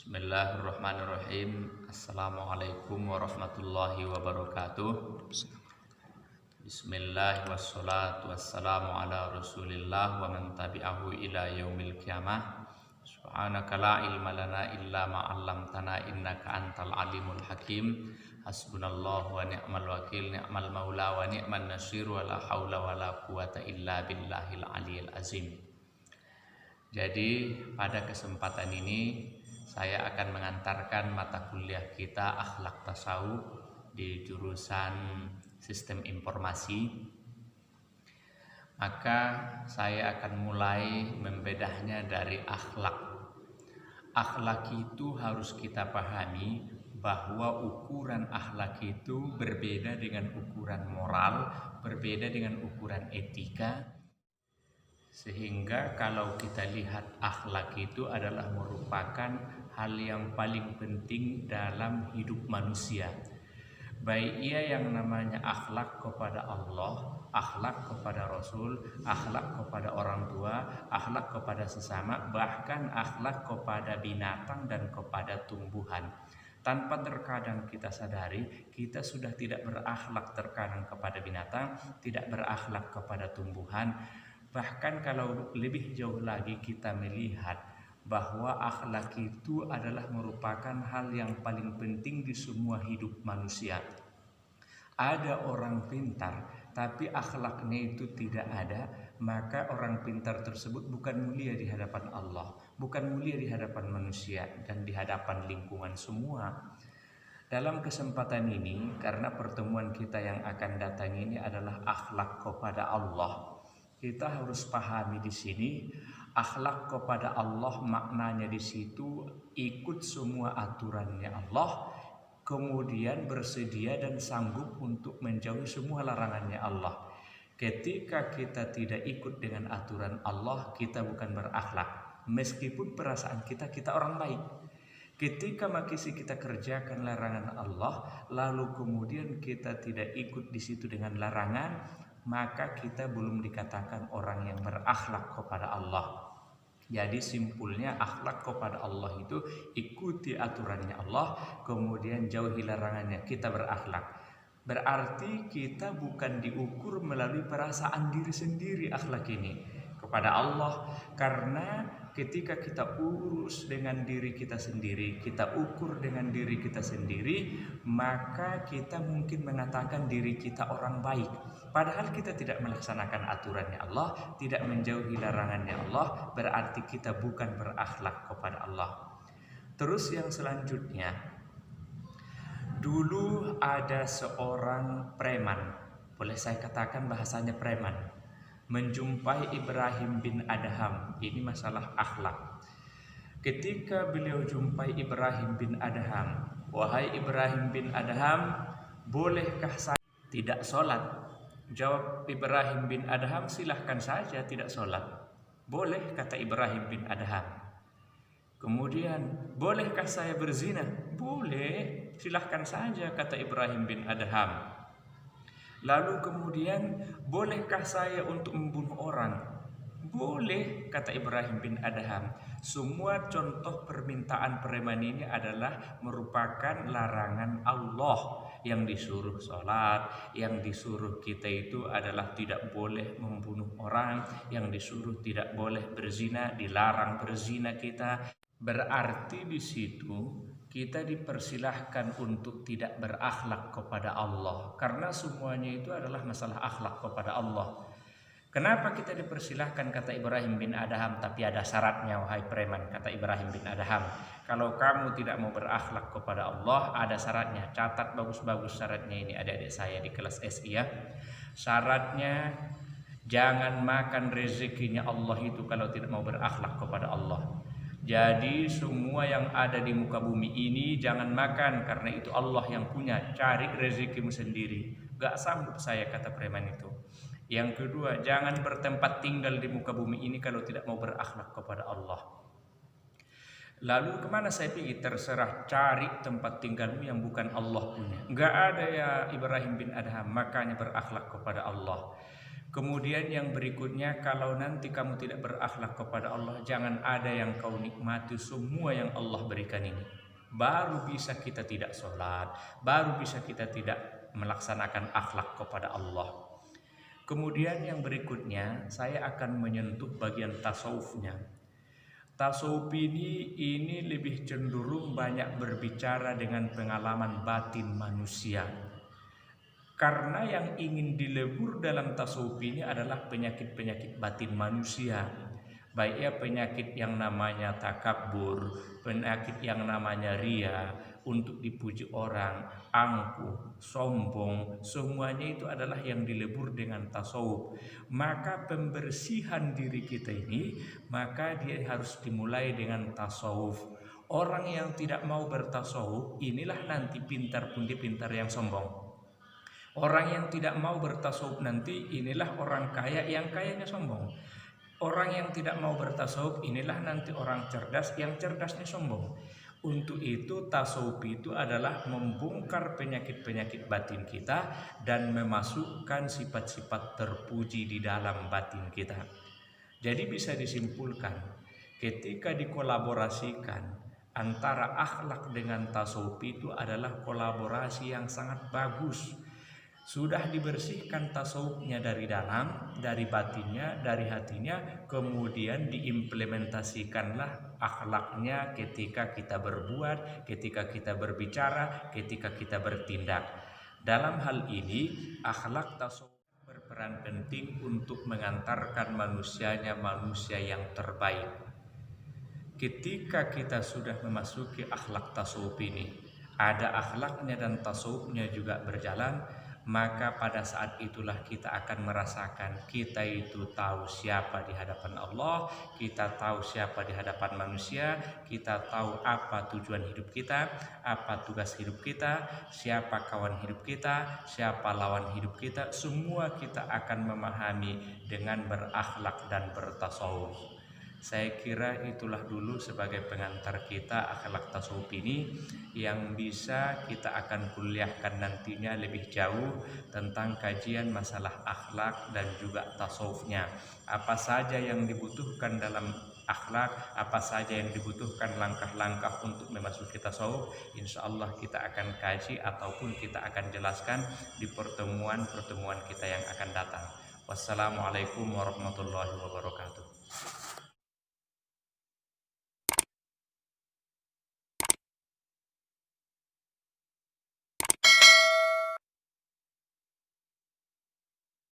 Bismillahirrahmanirrahim. Assalamualaikum warahmatullahi wabarakatuh. Bismillah wassalatu wassalamu ala rasulillah wa man tabi'ahu ila yaumil qiyamah. Subhanaka la ilma lana illa ma 'allamtana innaka antal alimul hakim. Hasbunallahu wa ni'mal wakil, ni'mal maula wa ni'man nasir, wa la haula wa la quwata illa billahil aliyil azim. Jadi pada kesempatan ini saya akan mengantarkan mata kuliah kita akhlak tasawuf di jurusan sistem informasi. Maka saya akan mulai membedahnya dari akhlak. Akhlak itu harus kita pahami bahwa ukuran akhlak itu berbeda dengan ukuran moral, berbeda dengan ukuran etika. Sehingga kalau kita lihat akhlak itu adalah merupakan hal yang paling penting dalam hidup manusia. Baik ia yang namanya akhlak kepada Allah, akhlak kepada Rasul, akhlak kepada orang tua, akhlak kepada sesama, bahkan akhlak kepada binatang dan kepada tumbuhan. Tanpa terkadang kita sadari, kita sudah tidak berakhlak terkadang kepada binatang, tidak berakhlak kepada tumbuhan. Bahkan kalau lebih jauh lagi kita melihat bahwa akhlak itu adalah merupakan hal yang paling penting di semua hidup manusia. Ada orang pintar tapi akhlaknya itu tidak ada, maka orang pintar tersebut bukan mulia di hadapan Allah, bukan mulia di hadapan manusia dan di hadapan lingkungan semua. Dalam kesempatan ini, karena pertemuan kita yang akan datang ini adalah akhlak kepada Allah, kita harus pahami di sini akhlak kepada Allah maknanya di situ ikut semua aturannya Allah, kemudian bersedia dan sanggup untuk menjauhi semua larangannya Allah. Ketika kita tidak ikut dengan aturan Allah, kita bukan berakhlak. Meskipun perasaan kita orang baik. Ketika masih kita kerjakan larangan Allah, lalu kemudian kita tidak ikut di situ dengan larangan, maka kita belum dikatakan orang yang berakhlak kepada Allah. Jadi simpulnya akhlak kepada Allah itu ikuti aturannya Allah, kemudian jauhi larangannya, kita berakhlak. Berarti kita bukan diukur melalui perasaan diri sendiri akhlak ini kepada Allah, karena ketika kita urus dengan diri kita sendiri, kita ukur dengan diri kita sendiri, maka kita mungkin mengatakan diri kita orang baik. Padahal kita tidak melaksanakan aturannya Allah, tidak menjauhi larangannya Allah, berarti kita bukan berakhlak kepada Allah. Terus yang selanjutnya, dulu ada seorang preman, boleh saya katakan bahasanya preman, menjumpai Ibrahim bin Adham. Ini masalah akhlak. Ketika beliau jumpai Ibrahim bin Adham, wahai Ibrahim bin Adham, bolehkah saya tidak sholat? Jawab Ibrahim bin Adham, silahkan saja tidak sholat. Boleh, kata Ibrahim bin Adham. Kemudian, bolehkah saya berzina? Boleh, silahkan saja, kata Ibrahim bin Adham. Lalu kemudian, bolehkah saya untuk membunuh orang? Boleh, kata Ibrahim bin Adham. Semua contoh permintaan preman ini adalah merupakan larangan Allah. Yang disuruh sholat, yang disuruh kita itu adalah tidak boleh membunuh orang, yang disuruh tidak boleh berzina, dilarang berzina kita. Berarti di situ kita dipersilahkan untuk tidak berakhlak kepada Allah, karena semuanya itu adalah masalah akhlak kepada Allah. Kenapa kita dipersilahkan, kata Ibrahim bin Adham, tapi ada syaratnya wahai preman, kata Ibrahim bin Adham. Kalau kamu tidak mau berakhlak kepada Allah, ada syaratnya. Catat bagus-bagus syaratnya ini adik-adik saya di kelas SI ya. Syaratnya jangan makan rezekinya Allah itu kalau tidak mau berakhlak kepada Allah. Jadi semua yang ada di muka bumi ini jangan makan, karena itu Allah yang punya. Cari rezekimu sendiri. Gak sanggup saya, kata preman itu. Yang kedua, jangan bertempat tinggal di muka bumi ini kalau tidak mau berakhlak kepada Allah. Lalu kemana saya pergi? Terserah, cari tempat tinggalmu yang bukan Allah punya. Gak ada ya Ibrahim bin Adham, makanya berakhlak kepada Allah. Kemudian yang berikutnya, kalau nanti kamu tidak berakhlak kepada Allah, jangan ada yang kau nikmati semua yang Allah berikan ini. Baru bisa kita tidak sholat, baru bisa kita tidak melaksanakan akhlak kepada Allah. Kemudian yang berikutnya, saya akan menyentuh bagian tasawufnya. Tasawuf ini lebih cenderung banyak berbicara dengan pengalaman batin manusia. Karena yang ingin dilebur dalam tasawuf ini adalah penyakit-penyakit batin manusia. Baik ya penyakit yang namanya takabur, penyakit yang namanya ria, untuk dipuji orang, angkuh, sombong, semuanya itu adalah yang dilebur dengan tasawuf. Maka pembersihan diri kita ini, maka dia harus dimulai dengan tasawuf. Orang yang tidak mau bertasawuf, inilah nanti pintar pun dia pintar yang sombong. Orang yang tidak mau bertasawuf nanti inilah orang kaya yang kayanya sombong. Orang yang tidak mau bertasawuf inilah nanti orang cerdas yang cerdasnya sombong. Untuk itu tasawuf itu adalah membongkar penyakit-penyakit batin kita dan memasukkan sifat-sifat terpuji di dalam batin kita. Jadi bisa disimpulkan, ketika dikolaborasikan antara akhlak dengan tasawuf itu adalah kolaborasi yang sangat bagus. Sudah dibersihkan tasawufnya dari dalam, dari batinnya, dari hatinya, kemudian diimplementasikanlah akhlaknya ketika kita berbuat, ketika kita berbicara, ketika kita bertindak. Dalam hal ini, akhlak tasawuf berperan penting untuk mengantarkan manusianya manusia yang terbaik. Ketika kita sudah memasuki akhlak tasawuf ini, ada akhlaknya dan tasawufnya juga berjalan, maka pada saat itulah kita akan merasakan kita itu tahu siapa di hadapan Allah, kita tahu siapa di hadapan manusia, kita tahu apa tujuan hidup kita, apa tugas hidup kita, siapa kawan hidup kita, siapa lawan hidup kita. Semua kita akan memahami dengan berakhlak dan bertasawuf. Saya kira itulah dulu sebagai pengantar kita akhlak tasawuf ini, yang bisa kita akan kuliahkan nantinya lebih jauh tentang kajian masalah akhlak dan juga tasawufnya. Apa saja yang dibutuhkan dalam akhlak, apa saja yang dibutuhkan langkah-langkah untuk memasuki tasawuf, insya Allah kita akan kaji ataupun kita akan jelaskan di pertemuan-pertemuan kita yang akan datang. Wassalamualaikum warahmatullahi wabarakatuh.